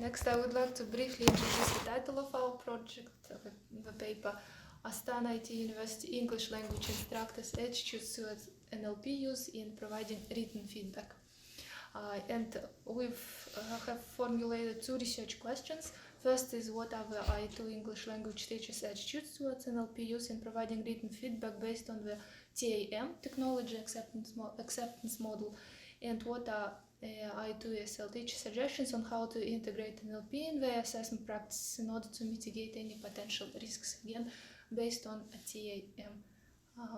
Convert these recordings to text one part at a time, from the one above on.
Next, I would like to briefly introduce the title of our project, the paper, Astana IT University English Language Instructors Attitudes towards NLP Use in Providing Written Feedback. And have formulated two research questions. First is, what are the I2 English language teachers' attitudes towards NLP use in providing written feedback based on the TAM, Technology Acceptance Model, and what are I2 ESL teacher suggestions on how to integrate NLP in their assessment practice in order to mitigate any potential risks, again, based on a TAM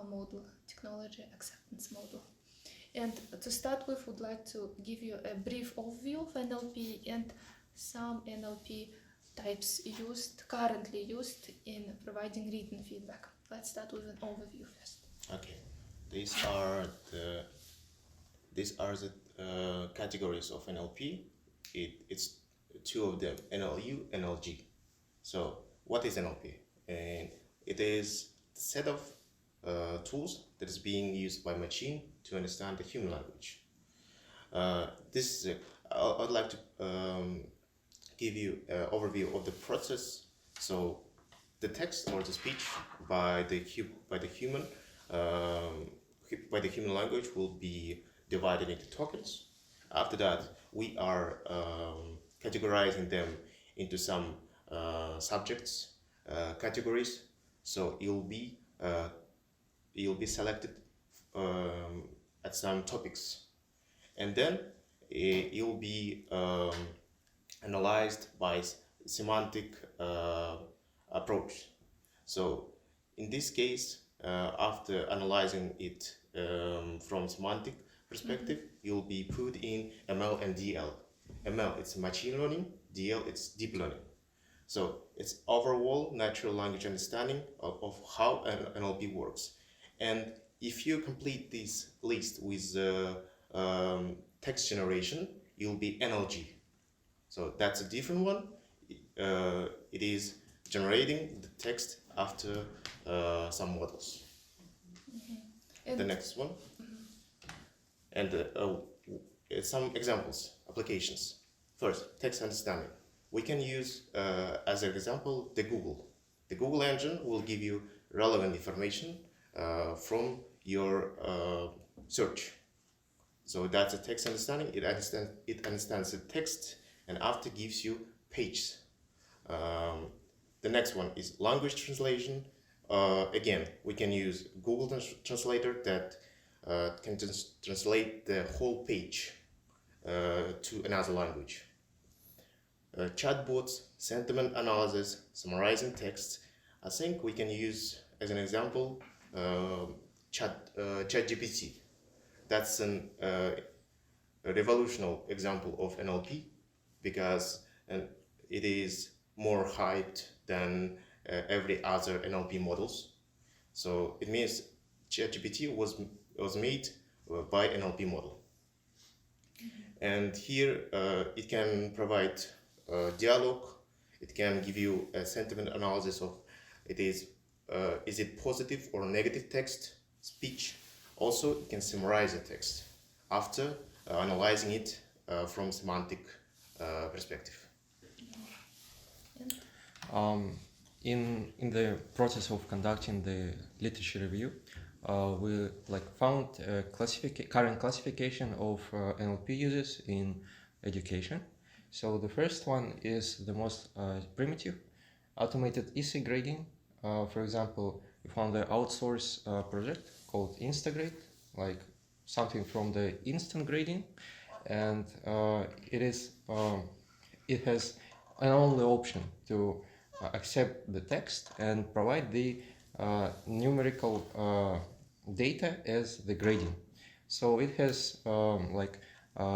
model, Technology Acceptance Model. And to start with, would like to give you a brief overview of NLP and some NLP types currently used in providing written feedback. Let's start with an overview first. Okay, these are the categories of NLP. It's two of them, NLU, NLG. So what is NLP? And it is the set of tools that is being used by machine to understand the human language. I'd like to give you an overview of the process. So the text or the speech by the human language will be divided into tokens. After that, we are categorizing them into some subjects, categories. So you'll be selected at some topics, and then you'll be analyzed by semantic approach. So in this case, after analyzing it from semantic perspective, you'll be put in ML and DL. ML, it's machine learning. DL, it's deep learning. So it's overall natural language understanding of how NLP works. And if you complete this list with text generation, you'll be NLG. So that's a different one. It is generating the text after some models. The next one. And some examples, applications. First, text understanding. We can use, as an example, the Google. The Google engine will give you relevant information from your search. So that's a text understanding. It understands the text and after gives you pages. The next one is language translation. Again, we can use Google Translator that can translate the whole page to another language. Chatbots, sentiment analysis, summarizing text. I think we can use, as an example, ChatGPT. That's a revolutionary example of NLP because it is more hyped than every other NLP models. So it means ChatGPT was made by NLP model. And here it can provide dialogue. It can give you a sentiment analysis of is it positive or negative text, speech. Also, it can summarize the text after analyzing it from semantic perspective. In the process of conducting the literature review, we found a current classification of NLP uses in education. So the first one is the most primitive, automated essay grading. For example, we found the outsource project called Instagrade, like something from the instant grading, and it has an only option to accept the text and provide the numerical data as the grading. So it has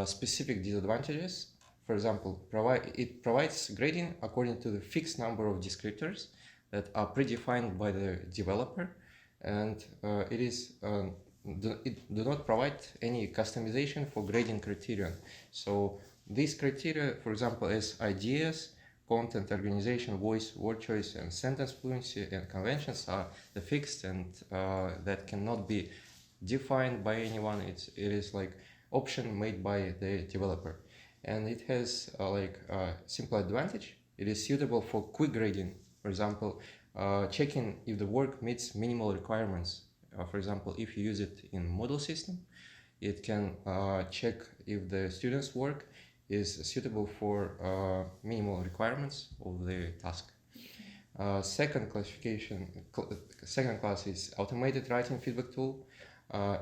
specific disadvantages. For example, it provides grading according to the fixed number of descriptors that are predefined by the developer, and it do not provide any customization for grading criterion. So these criteria, for example, as ideas, content, organization, voice, word choice, and sentence fluency and conventions are the fixed and that cannot be defined by anyone. It is like option made by the developer. and it has simple advantage. It is suitable for quick grading. For example, checking if the work meets minimal requirements. For example, if you use it in Moodle system, it can check if the student's work is suitable for minimal requirements of the task. Second class is automated writing feedback tool.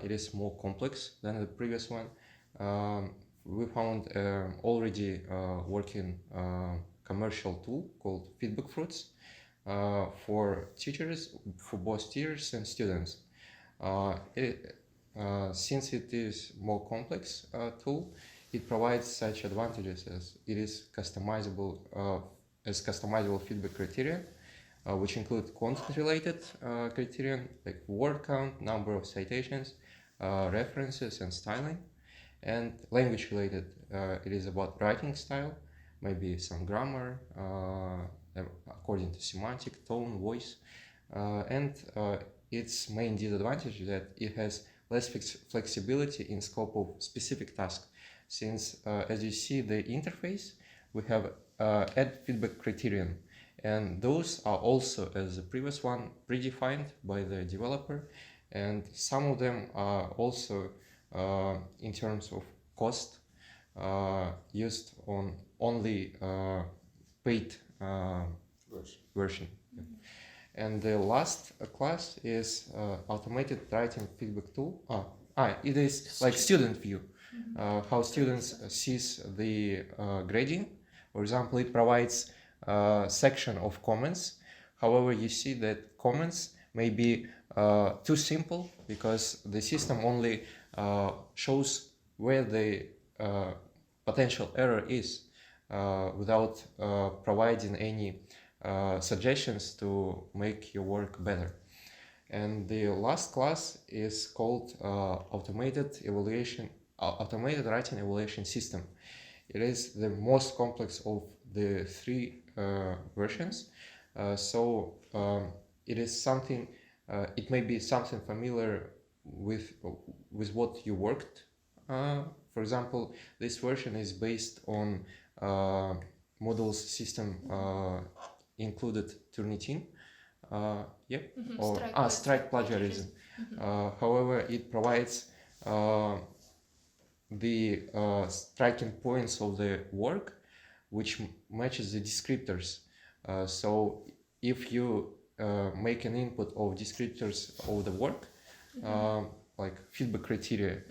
It is more complex than the previous one. We found already working commercial tool called Feedback Fruits for teachers, for both teachers and students. Since it is more complex tool, it provides such advantages as it is customizable feedback criteria, which include content-related criterion like word count, number of citations, references, and styling, and language-related. It is about writing style, maybe some grammar, according to semantic, tone, voice, and its main disadvantage is that it has less flexibility in scope of specific task, since as you see the interface, we have add feedback criterion, and those are also, as the previous one, predefined by the developer, and some of them are also in terms of cost used on only paid version. And the last class is automated writing feedback tool. It is like student view, how students sees the grading. For example, it provides a section of comments. However, you see that comments may be too simple because the system only shows where the potential error is without providing any suggestions to make your work better. And the last class is called automated writing evaluation system. It is the most complex of the three versions. It is something. It may be something familiar with what you worked. For example, this version is based on Moodle's system included Turnitin. Strike plagiarism. However, it provides the striking points of the work, which matches the descriptors. So if you make an input of descriptors of the work, like feedback criteria,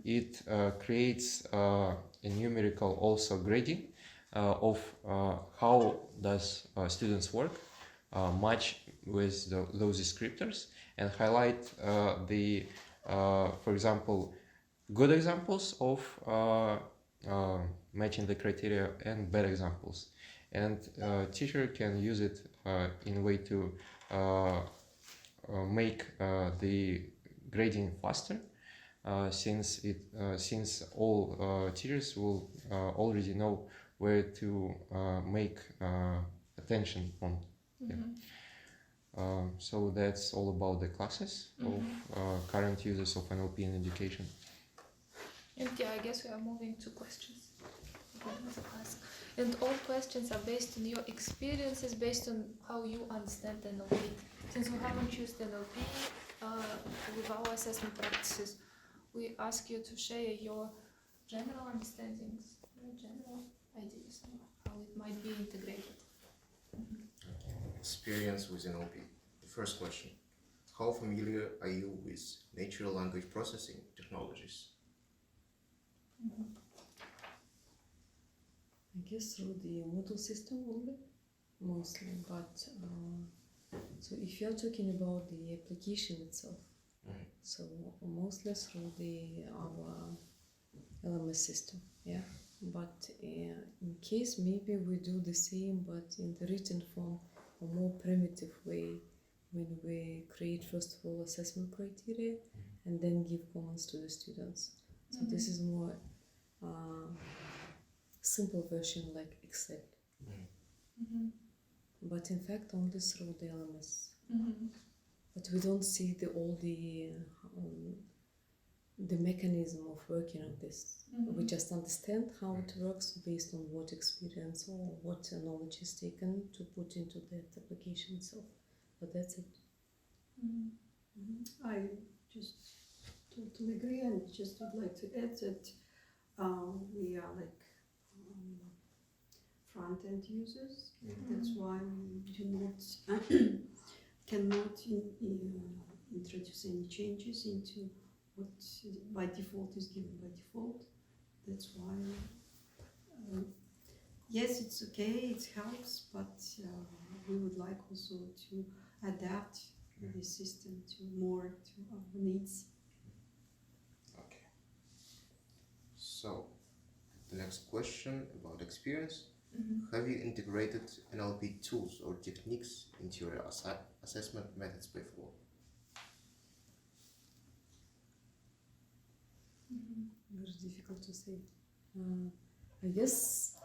it creates a numerical also grading of how does students' work match with those descriptors, and highlight for example, good examples of matching the criteria and bad examples. And teacher can use it in a way to make the grading faster, since all teachers will already know where to make attention on. So that's all about the classes of current users of NLP in education. And I guess we are moving to questions. And all questions are based on your experiences, based on how you understand NLP. Since we haven't used NLP with our assessment practices, we ask you to share your general understandings, your general ideas on how it might be integrated. Experience with NLP. The first question: how familiar are you with natural language processing technologies? I guess through the Moodle system only, mostly. But so if you're talking about the application itself, so mostly through our LMS system, yeah. But in case maybe we do the same, but in the written form, a more primitive way, when we create first of all assessment criteria and then give comments to the students. So this is more simple version like Excel. But in fact only through the LMS. But we don't see all the the mechanism of working on this. Mhm. We just understand how it works based on what experience or what knowledge is taken to put into that application itself. But that's it. Mhm. I just totally agree, and just would like to add that we are like front-end users. That's why we do not cannot introduce any changes into what by default is given by default. That's why yes, it's okay, it helps, but we would like also to adapt the system to more to our needs. Okay. So, the next question about experience. Mhm. Have you integrated NLP tools or techniques into your assessment methods before? Mhm. Very difficult to say. I guess.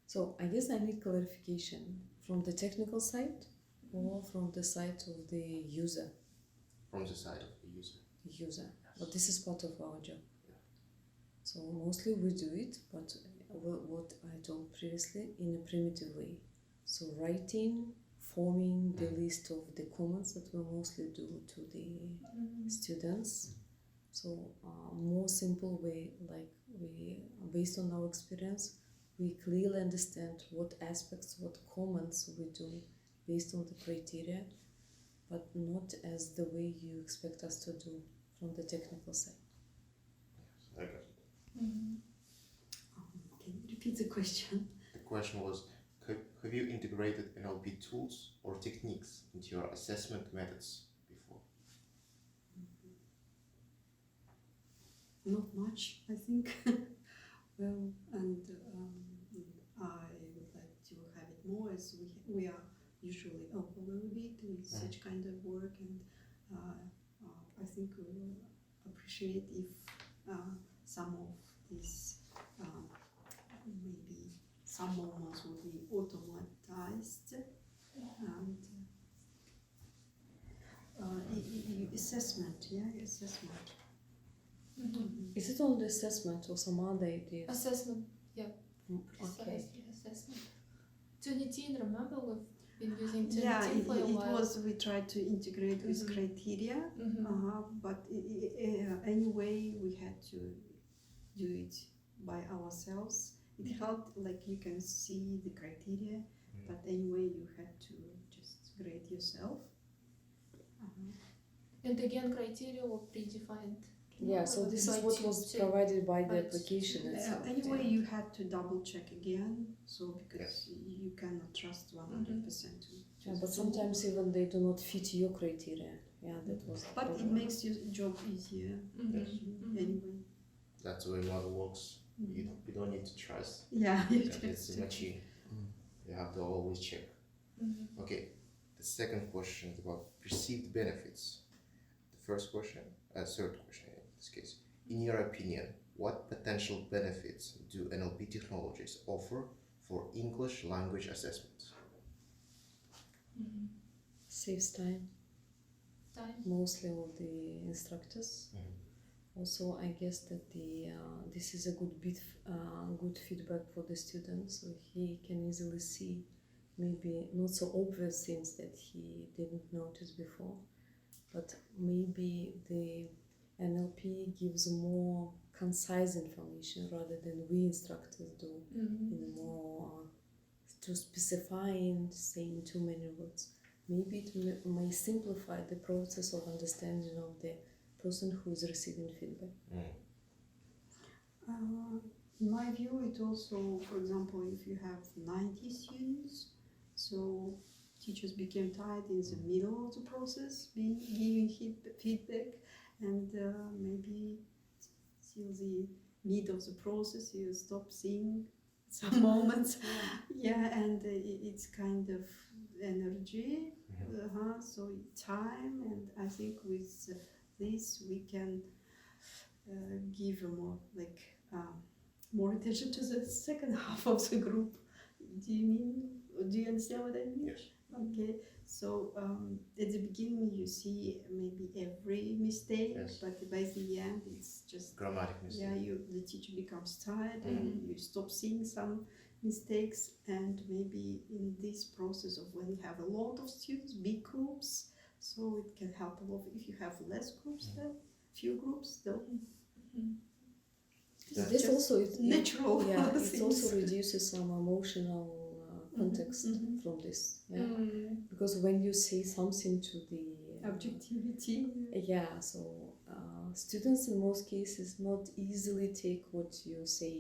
So I guess I need clarification from the technical side or from the side of the user. From the side of the user. But this is part of our job. Yeah. So mostly we do it, but what I told previously in a primitive way. So writing, forming the list of the comments that we mostly do to the Mhm. students. So more simple way, like we, based on our experience, we clearly understand what aspects, what comments we do based on the criteria, but not as the way you expect us to do from the technical side. I got it. Mhm. Can you repeat the question? The question was, have you integrated NLP tools or techniques into your assessment methods before? Not much, I think. Well, and I would like to have it more, as we are usually overloaded with such kind of work, and I think we will appreciate if some of these maybe some moments will be automatized, and assessment, assessment. Mhm. Is it only assessment or some other ideas? Assessment, Okay. precisely assessment. Turnitin, remember we've been using Yeah, Turnitin for a it while. was, we tried to integrate with Mhm. criteria, Mhm. but anyway we had to do it by ourselves. It Mhm. helped, like you can see the criteria, but anyway you had to just grade yourself. And again, criteria were predefined. Yeah, so With this is by what two- was two- provided by the by application two- itself. Anyway, yeah. you had to double check again, so because you cannot trust 100% to Yeah, the but tool. sometimes even they do not fit your criteria. Yeah, that was the But it problem. makes your job easier. Mhm. Yes. Mhm. Anyway, That's the way model works. You don't need to trust. yeah, you It's just a machine. You have to always check. Mhm. Okay, the second question is about perceived benefits. The first question, third question in this case. In your opinion, what potential benefits do NLP technologies offer for English language assessment? Mhm. Saves time, Time. mostly of the instructors. Also, I guess that this is a good feedback for the student, so he can easily see maybe not so obvious things that he didn't notice before, but maybe the NLP gives more concise information rather than we instructors do Mhm. in a more to specifying, saying too many words. Maybe it may simplify the process of understanding of the person who is receiving feedback. in my view, it also, for example, if you have 90 students, so teachers became tired in the middle of the process, giving feedback, and maybe till the mid of the process you stop seeing some moments. Yeah, and it's kind of energy, so time, and I think with this we can give a more more attention to the second half of the group. Do you understand what I mean? Yes. Okay, so at the beginning you see maybe every mistake, Yes. but by the end it's just Grammatic mistake. yeah, the teacher becomes tired and you stop seeing some mistakes, and maybe in this process of when you have a lot of students, big groups, so it can help a lot. If you have less groups, then few groups, then That's This just also it, natural. yeah, it things. also reduces some emotional context Mhm. from this. Yeah, because when you say something to the Objectivity. yeah, so students in most cases not easily take what you say,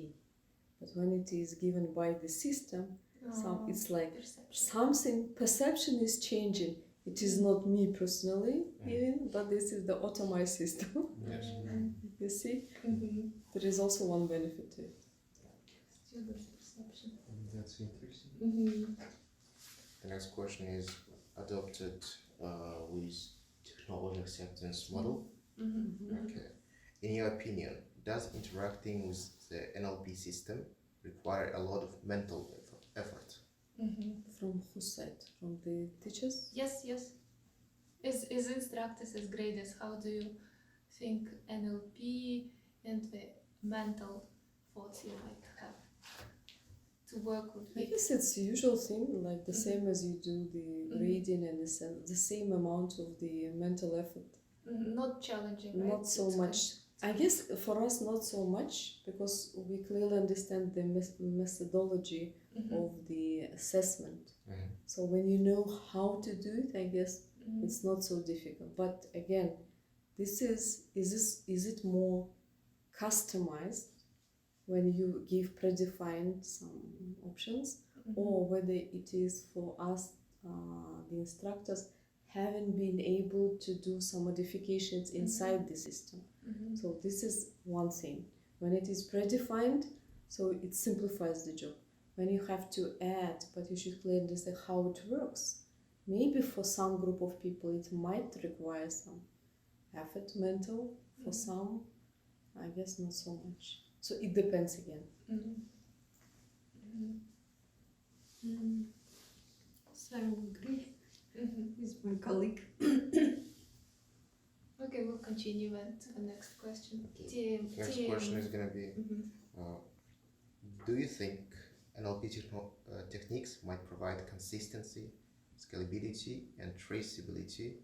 but when it is given by the system, it's like something perception is changing. It is not me personally even, but this is the automate system. Yes. You see, there is also one benefit to it. Students' perception. That's interesting. The next question is adopted with technology acceptance model. Okay. In your opinion, does interacting with the NLP system require a lot of mental effort? From whose side? From the teachers? Yes, yes. As instructors, as graders, how do you think NLP and the mental thoughts you might have to work with I it? guess it's the usual thing, like the same as you do the grading and the same amount of the mental effort. Not challenging, right? Not so It's much. I guess for us, not so much, because we clearly understand the methodology of the assessment. So when you know how to do it, I guess it's not so difficult. But again, is it more customized when you give predefined some options, or whether it is for us, the instructors, having been able to do some modifications inside the system. So this is one thing. When it is predefined, so it simplifies the job. When you have to add, but you should clearly understand how it works. Maybe for some group of people it might require some effort, mental. For some, I guess not so much. So it depends again. So I agree with my colleague. Okay, we'll continue and to the next question. Next question is going to be, do you think NLP techniques might provide consistency, scalability, and traceability,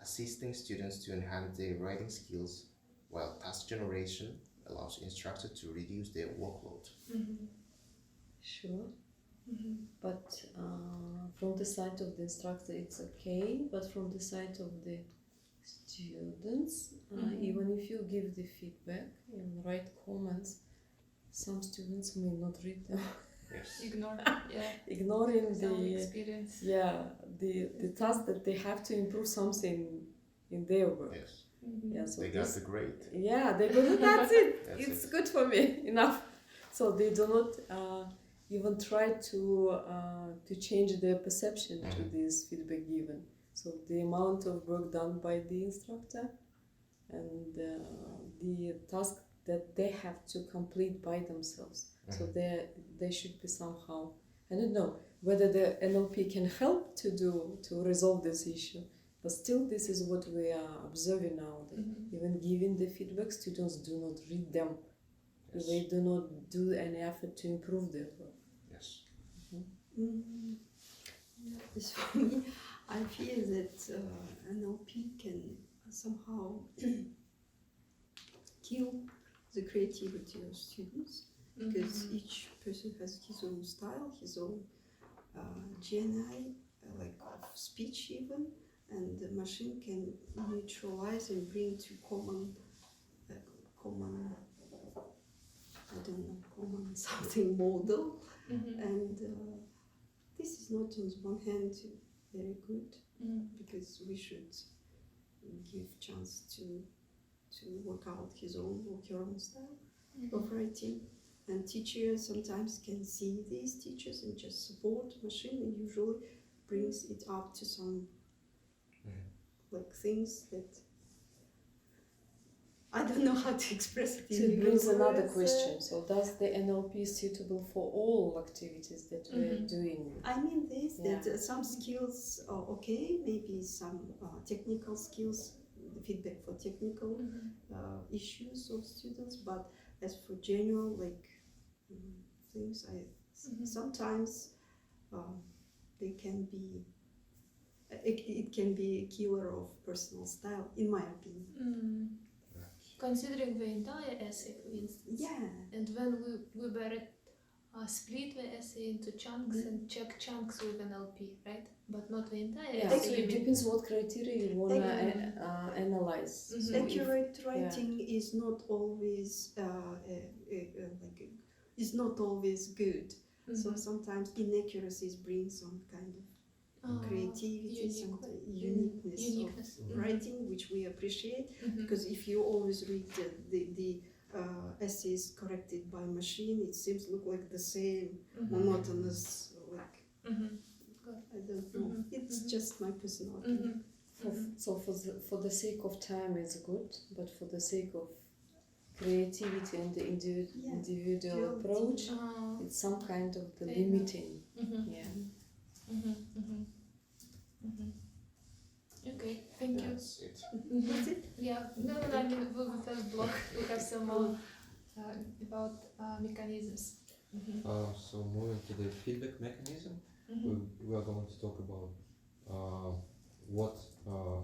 assisting students to enhance their writing skills, while task generation allows instructors to reduce their workload? Sure. But from the side of the instructor, it's okay. But from the side of the students, even if you give the feedback and write comments, some students may not read them. Yes. Ignore, yeah. Ignoring Some the experience. the task that they have to improve something in their work. Yes. Yeah, so They got this, the grade. yeah, they go, that's it. That's It's it. good for me enough. So they do not even try to change their perception to this feedback given. So the amount of work done by the instructor and the task that they have to complete by themselves. So they should be somehow, I don't know whether the NLP can help to resolve this issue, but still this is what we are observing now. That even giving the feedback, students do not read them. Yes. They do not do any effort to improve their work. Yes. As for me, I feel that NLP can somehow kill the creativity of students, because each person has his own style, his own GNI, like of speech even, and the machine can neutralize and bring to common, I don't know, common something model, and this is not on the one hand very good, because we should give chance to work out his own or her own style of writing. And teachers sometimes can see these teachers and just support machine, and usually brings it up to some like things that I don't know how to express it. So in it brings English another words. question. So does the NLP suitable for all activities that we're doing? I mean this, Yeah. that some skills are okay, maybe some technical skills, the feedback for technical issues of students, but as for general things, sometimes they can be, it can be a killer of personal style, in my opinion. Considering the entire essay, for instance, Yeah. and when we were split the essay into chunks and check chunks with NLP, right? But not the entire Yeah, essay. so you it mean- depends what criteria you wanna analyze. So if- Accurate writing is not always is not always good. So sometimes inaccuracies bring some kind of creativity, some uniqueness Uniqueness. of writing, which we appreciate. Mhm. Because if you always read the essays corrected by machine, it seems look like the same monotonous. Like Mhm. I don't know. Mhm. It's Mhm. just my personal opinion. So for the sake of time it's good, but for the sake of creativity and the individual Duality. approach, Uh, it's some kind of the Fair limiting. mhm. Yeah. Mhm. Mhm. Mhm. Okay, thank you. That's it. That's it. Yeah, no, I mean, with the first block, we have some more about mechanisms. So moving to the feedback mechanism, we are going to talk about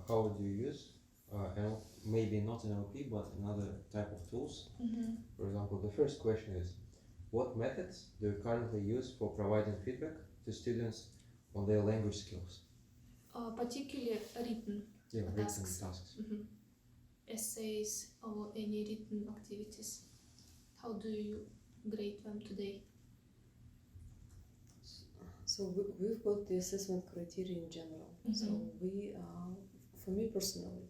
how do you use maybe not NLP but another type of tools. For example, the first question is, what methods do you currently use for providing feedback to students on their language skills? Particularly written Written tasks. tasks. Essays or any written activities. How do you grade them today? So we've got the assessment criteria in general. So we, for me personally,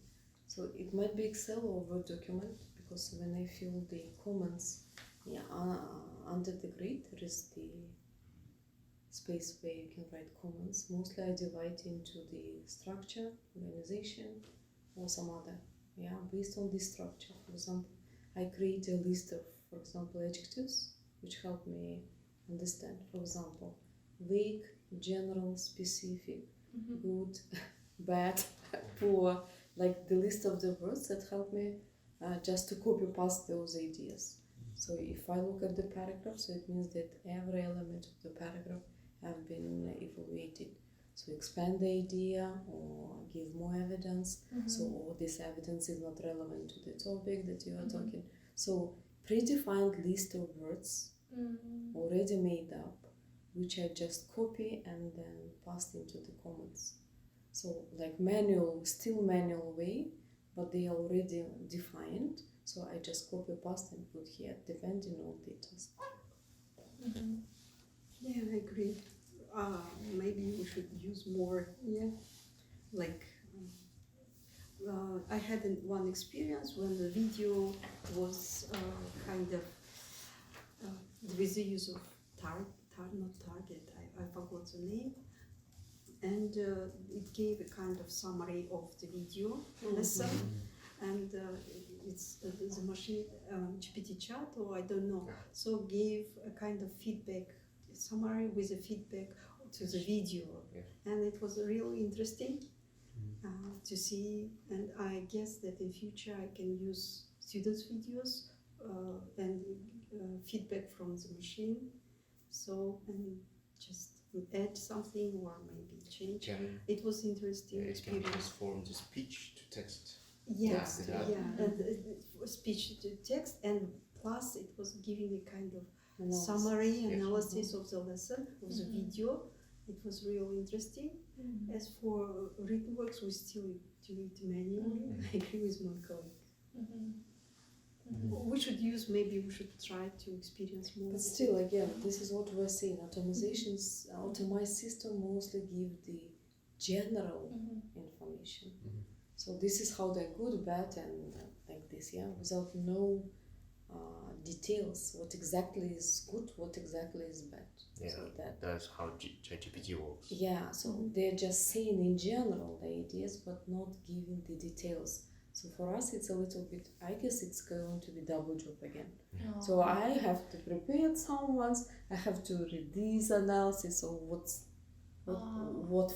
so it might be Excel or Word document, because when I fill the comments, under the grade there is the space where you can write comments. Mostly I divide into the structure, organization, or some other. Based on this structure, for example, I create a list of, for example, adjectives which help me understand. For example, vague, general, specific, good, bad, poor, like the list of the words that help me just to copy past those ideas. So if I look at the paragraph, so it means that every element of the paragraph have been evaluated. So expand the idea or give more evidence. So all this evidence is not relevant to the topic that you are talking. So predefined list of words already made up, which I just copy and then paste into the comments. So like still manual way, but they are already defined. So I just copy paste and put here, depending on the task. Yeah, I agree. Maybe we should use more. Like I had one experience when the video was with the use of not target. I forgot the name, and it gave a kind of summary of the video lesson, and it's the machine GPT chat, or I don't know. So gave a kind of feedback summary with a feedback to the video, and it was really interesting to see. And I guess that in future I can use students' videos and feedback from the machine. So and just add something or maybe change. It was interesting It can experience. transform the speech to text. Yes, Yeah. and speech to text, and plus it was giving a kind of Analysis. summary analysis of the lesson, of the video. It was really interesting. As for written works, we still do it manually. I agree with my colleague. We should use, maybe we should try to experience more. But still, again, this is what we're saying. Automized system mostly give the general information. So this is how they're good, bad, and like this, without no details. What exactly is good, what exactly is bad. So That's how ChatGPT works. so they're just saying in general the ideas, but not giving the details. So for us, it's a little bit. I guess it's going to be double job again. Oh. So I have to prepare some ones. I have to read this analysis of what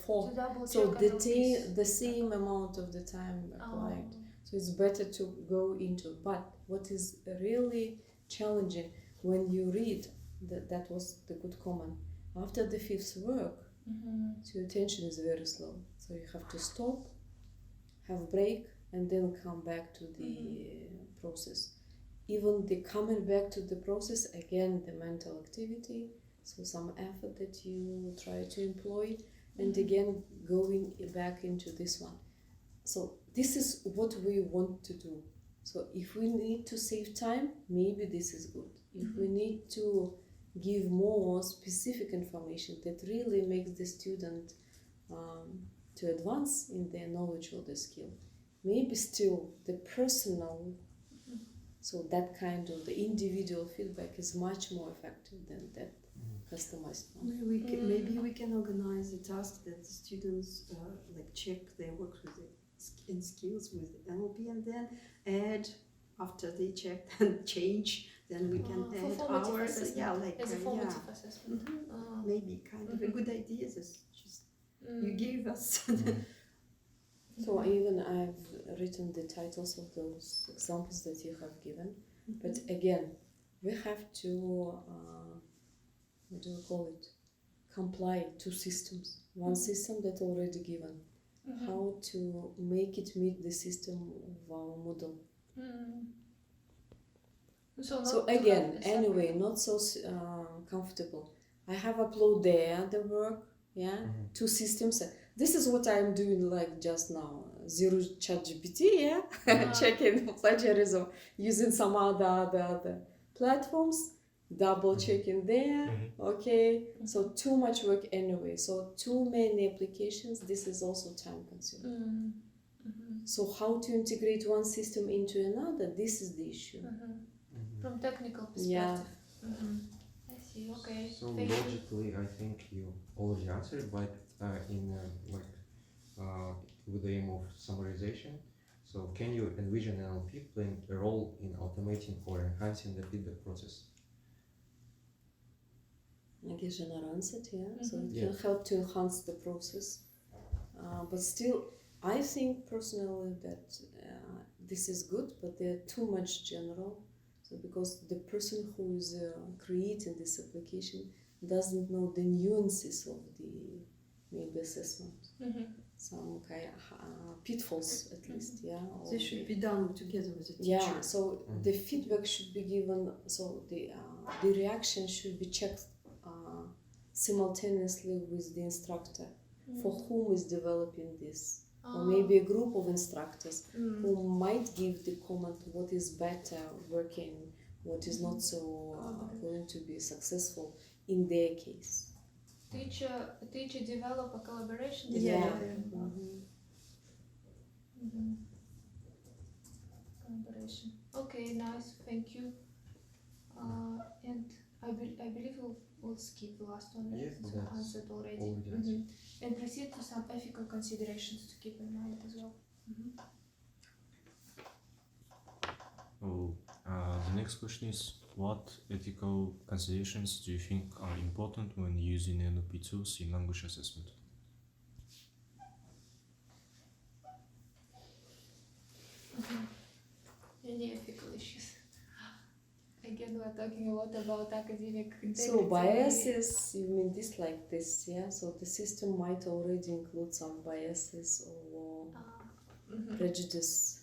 for. To double So check the NLPs. the same amount of the time applied. So it's better to go into. But what is really challenging when you read that was the good comment. After the fifth work, so your attention is very slow. So you have to stop, have break, and then come back to the process. Even the coming back to the process, again, the mental activity, so some effort that you try to employ, and again, going back into this one. So this is what we want to do. So if we need to save time, maybe this is good. If we need to give more specific information that really makes the student to advance in their knowledge or the skill, maybe still the personal, so that kind of the individual feedback is much more effective than that customized one. Maybe we can organize a task that the students like check their work with and skills with NLP, and then add after they check and change. Then we can for add formative hours. assessment. Yeah, like As a yeah. formative assessment. Maybe kind of a good idea. Is just you gave us. So even I've written the titles of those examples that you have given, but again, we have to, what do we call it, comply to systems. One system that already given, how to make it meet the system of our model. So, So not to again, have the anyway, separate- not so comfortable. I have upload there the work, yeah, two systems. This is what I'm doing like just now. Zero ChatGPT, yeah, checking plagiarism using some other platforms, double checking there. Okay, so too much work anyway. So too many applications. This is also time consuming. So how to integrate one system into another? This is the issue. From technical perspective. Yeah. I see. Okay. So Thank you. logically, I think you already answered, but with the aim of summarization. So can you envision NLP playing a role in automating or enhancing the feedback process? I guess General answered, yeah. So it Yeah. can help to enhance the process. But still, I think personally that this is good, but they're too much general. So because the person who is creating this application doesn't know the nuances of the maybe assessment, some kind of pitfalls at least, yeah. or They the- should be done together with the teacher. Yeah, so the feedback should be given, so the reaction should be checked simultaneously with the instructor for whom is developing this. Or maybe a group of instructors who might give the comment what is better working, what is not so going to be successful in their case. Teacher develop a collaboration. Yeah. Collaboration. Okay, nice. Thank you. And I believe we'll skip the last one. Yes, It's that's answered already. already answered. And proceed to some ethical considerations to keep in mind as well. Oh, the next question is, what ethical considerations do you think are important when using NLP tools in language assessment? Any ethical issues? Again, we're talking a lot about academic integrity. So biases, you mean this like this, yeah? So the system might already include some biases or prejudice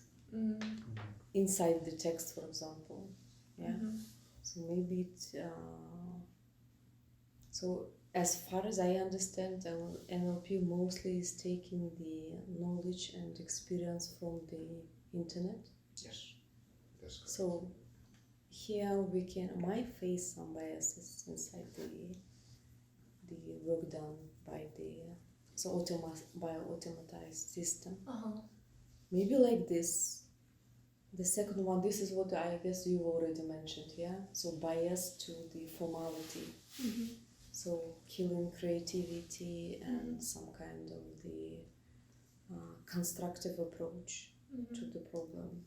inside the text, for example, yeah? So maybe it, so as far as I understand, NLP mostly is taking the knowledge and experience from the internet. Yes, that's correct. So here we might face some biases inside the work done by the automatized system. Maybe like this. The second one, this is what I guess you already mentioned, yeah? So bias to the formality. So killing creativity and some kind of the constructive approach. to the problem.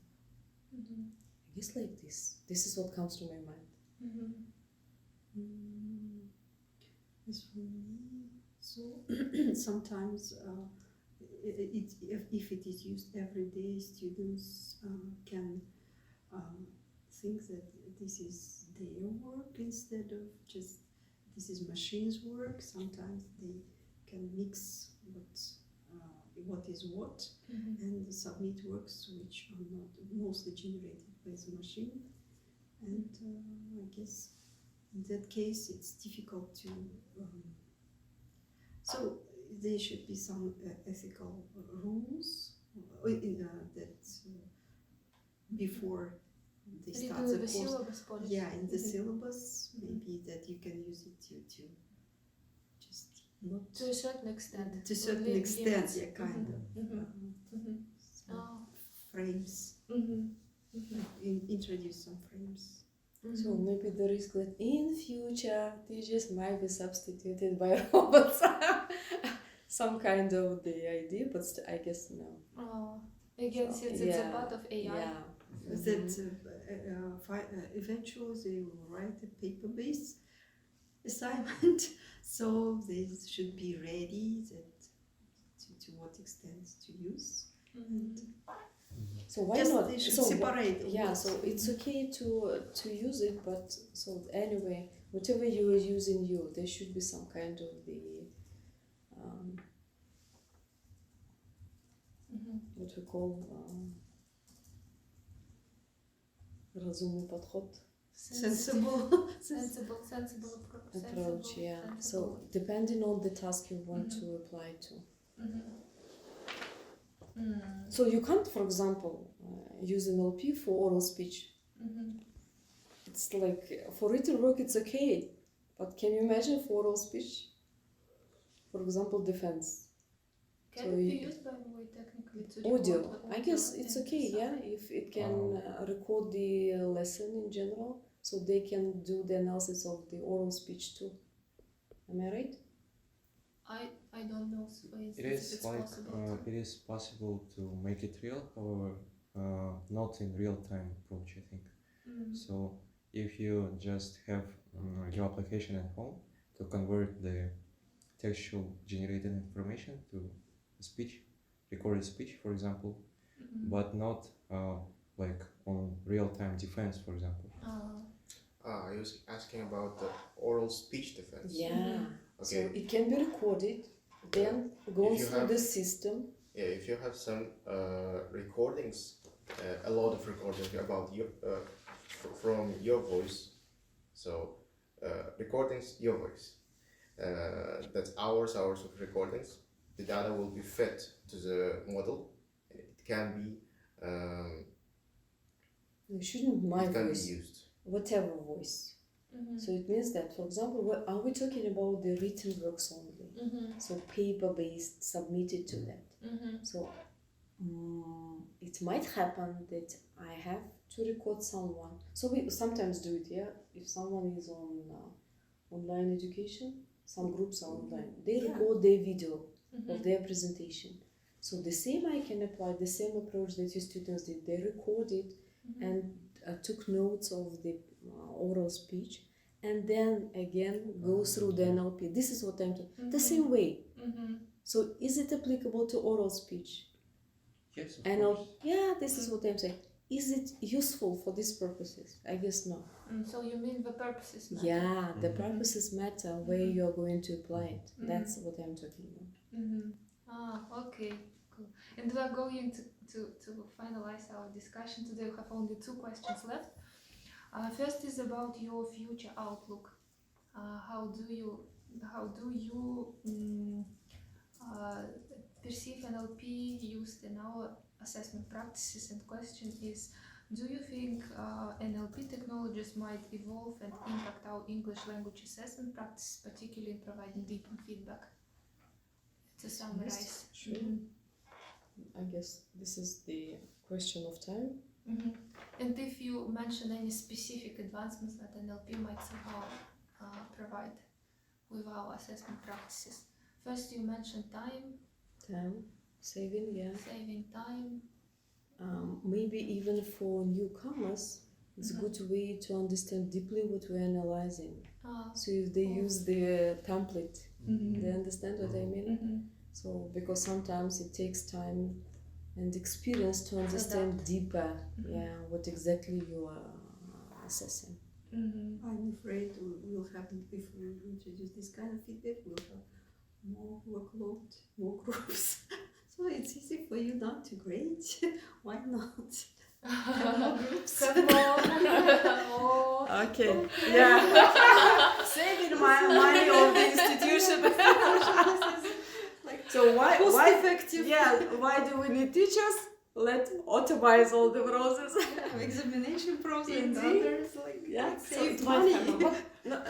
Mhm. I guess like this. This is what comes to my mind. Mhm. As for me, so sometimes if it is used every day, students can think that this is their work instead of just this is machine's work. Sometimes they can mix what is what Mhm. and submit works which are not mostly generated by the machine. And I guess in that case it's difficult to. So there should be some ethical rules that before they start Redo the the course. syllabus policy. Yeah, in the Mhm. syllabus, Mhm. maybe that you can use it to just not To a certain extent. to a certain Only extent, limits. yeah, kind of Mhm. Mhm. some Oh. frames. Mhm. Mhm. Introduce some frames. So Mhm. maybe the risk that in future teachers might be substituted by robots. Some kind of the idea, but I guess no. Oh. Again, So, since it's a yeah, part of AI. Yeah. That eventually they will write a paper-based assignment, so they should be ready that to what extent to use. Mhm. So why Just not? they should So separate. yeah, what- so it's okay to use it, but so anyway, whatever you are using, there should be some kind of the Mhm. what we call разумный подход. sensible. Sensible Approach, yeah. sensible. So depending on the task you want to apply to. Mhm. Mm. So you can't, for example, use NLP for oral speech. Mhm. It's like for written work it's okay, but can you imagine for oral speech? For example, defense. Can So it be you- used by the way technically to Audio. record I guess audio it's and okay, stuff? yeah, if it can record the lesson in general, so they can do the analysis of the oral speech too. Am I right? I don't know, for It instance, if is it's like possible. it is possible to make it real, however, not in real-time approach, I think. Mm. So if you just have your application at home to convert the textual generated information to speech, recorded speech, for example, Mhm. but not like on real-time defense, for example. I was asking about the oral speech defense. Yeah. So Okay. it can be recorded, then goes you through have- the system. Yeah, if you have some recordings, a lot of recordings about your from your voice, so recordings your voice. That's hours of recordings. The data will be fed to the model. It can be It shouldn't be my it can voice, be used. whatever voice. Mhm. So it means that, for example, are we talking about the written works only? Mhm. So paper-based, submitted to that. Mhm. So it might happen that I have to record someone. So we sometimes do it, yeah. If someone is on online education, some groups are online. They Yeah. record their video of Mhm. their presentation. So the same I can apply the same approach that your students did. They recorded Mhm. and took notes of the oral speech, and then again go through the NLP. This is what I'm talking. The Mhm. same way. Mhm. So is it applicable to oral speech? Yes, of And course. yeah, this is what I'm saying. Is it useful for these purposes? I guess no. So you mean the purposes matter? Yeah, the purposes matter where you are going to apply it. Mhm. That's what I'm talking about. Mm-hmm. Okay, cool. And we are going to finalize our discussion today. We have only 2 questions left. First is about your future outlook. How do you perceive NLP used in our assessment practices? And question is, do you think NLP technologies might evolve and impact our English language assessment practice, particularly in providing written feedback? To summarize. Sure. Mhm. I guess this is the question of time. Mhm. And if you mention any specific advancements that NLP might somehow provide with our assessment practices. First, you mentioned time, Time saving, yeah. saving time. maybe even for newcomers, it's a good way to understand deeply what we're analyzing. So if they use the template, they understand what I mean? So because sometimes it takes time and experience to understand deeper, what exactly you are assessing. I'm afraid we'll have, if we introduce this kind of feedback, we'll have more workload, more groups. So it's easy for you not to grade. Why not? Have more groups. Okay. Yeah. Saving my money on the institution. So why Cost-effective. why do we need teachers? Let's automate all the process. Examination process and Indeed. others like Save save money.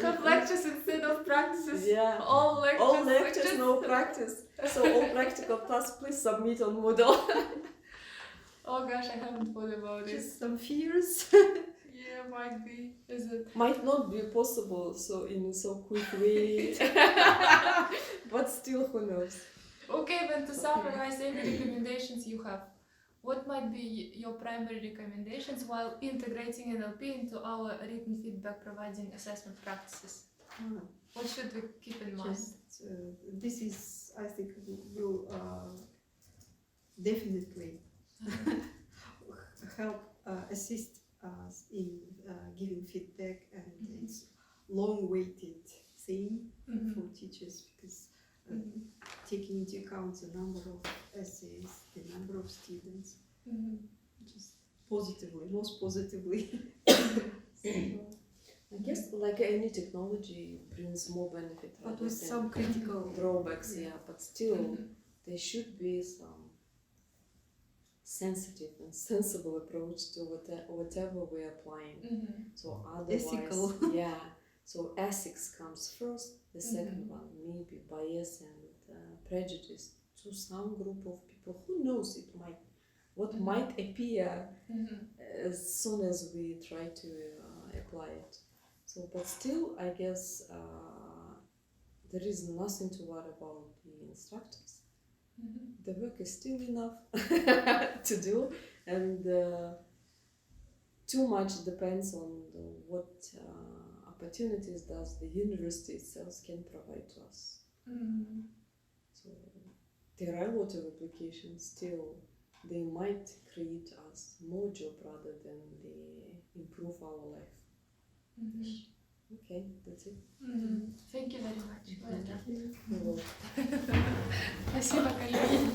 Have lectures instead of practices. Yeah. All lectures. All lectures, no practice. So all practical tasks, please submit on Moodle. Oh gosh, I haven't thought about this. just some fears. Yeah, might be. Is it? Might not be possible so in so quick way. But still, who knows? Okay, then to summarize any recommendations you have, what might be your primary recommendations while integrating NLP into our written feedback providing assessment practices? What should we keep in mind? Just, this is, I think, will definitely help assist us in giving feedback, and it's long-waited thing for teachers because taking into account the number of essays, the number of students, just positively, most positively. I guess like any technology brings more benefit. But rather with than some critical drawbacks, but still there should be some sensitive and sensible approach to whatever we're applying. So otherwise, Ethical. So ethics comes first. The second one maybe bias and prejudice to some group of people. Who knows? It might might appear as soon as we try to apply it. So, but still, I guess there is nothing to worry about the instructors. The work is still enough to do, and too much depends on what opportunities does the university itself can provide to us. So there are a lot of applications still. They might create us more job rather than they improve our life. Okay, that's it. Thank you very much. Well done. You're welcome. Спасибо, коллеги.